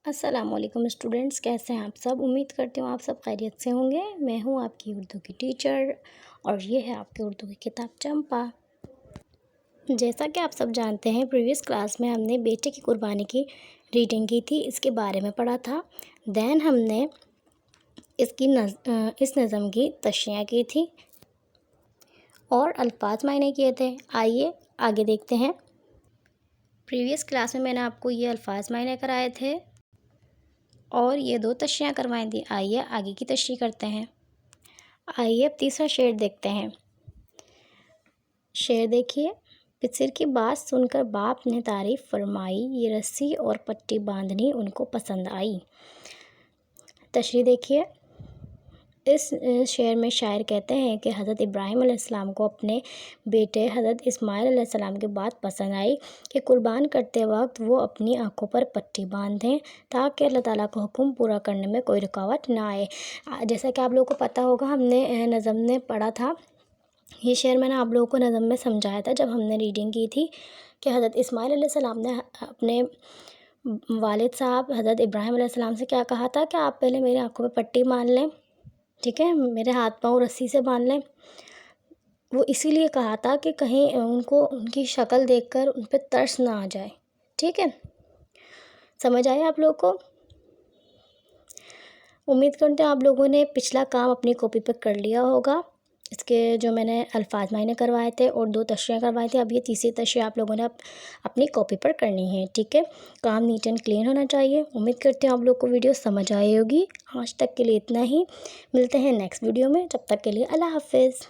السلام علیکم اسٹوڈنٹس، کیسے ہیں آپ سب؟ امید کرتی ہوں آپ سب خیریت سے ہوں گے۔ میں ہوں آپ کی اردو کی ٹیچر اور یہ ہے آپ کی اردو کی کتاب چمپا۔ جیسا کہ آپ سب جانتے ہیں، پریویس کلاس میں ہم نے بیٹے کی قربانی کی ریڈنگ کی تھی، اس کے بارے میں پڑھا تھا۔ دین ہم نے اس نظم کی تشریح کی تھی اور الفاظ معنی کیے تھے۔ آئیے آگے دیکھتے ہیں۔ پریویس کلاس میں نے آپ کو یہ الفاظ معنی کرائے تھے اور یہ 2 تشریحیں کروائی تھیں۔ آئیے آگے کی تشریح کرتے ہیں۔ آئیے اب تیسرا شعر دیکھتے ہیں۔ شعر دیکھیے۔ پسر کی بات سن کر باپ نے تعریف فرمائی، یہ رسی اور پٹی باندھنی ان کو پسند آئی۔ تشریح دیکھیے۔ اس شعر میں شاعر کہتے ہیں کہ حضرت ابراہیم علیہ السلام کو اپنے بیٹے حضرت اسماعیل علیہ السلام کی بات پسند آئی کہ قربان کرتے وقت وہ اپنی آنکھوں پر پٹی باندھ دیں تاکہ اللہ تعالیٰ کا حکم پورا کرنے میں کوئی رکاوٹ نہ آئے۔ جیسا کہ آپ لوگوں کو پتہ ہوگا، ہم نے نظم میں پڑھا تھا، یہ شعر میں نے آپ لوگوں کو نظم میں سمجھایا تھا جب ہم نے ریڈنگ کی تھی کہ حضرت اسماعیل علیہ السلام نے اپنے والد صاحب حضرت ابراہیم علیہ السلام سے کیا کہا تھا کہ آپ پہلے میری آنکھوں پہ پٹی باندھ لیں، ٹھیک ہے، میرے ہاتھ پاؤں رسی سے باندھ لیں۔ وہ اسی لیے کہا تھا کہ کہیں ان کی شکل دیکھ کر ان پہ ترس نہ آ جائے، ٹھیک ہے۔ سمجھ آئے آپ لوگوں کو؟ امید کرتے ہیں آپ لوگوں نے پچھلا کام اپنی کاپی پہ کر لیا ہوگا، اس کے جو میں نے الفاظ معنی کروائے تھے اور 2 تشریح کروائی تھی۔ اب یہ تیسری تشریح آپ لوگوں نے اپنی کاپی پر کرنی ہے، ٹھیک ہے۔ کام نیٹ اینڈ کلین ہونا چاہیے۔ امید کرتے ہیں آپ لوگ کو ویڈیو سمجھ آئی ہوگی۔ آج تک کے لیے اتنا ہی، ملتے ہیں نیکسٹ ویڈیو میں، جب تک کے لیے اللہ حافظ۔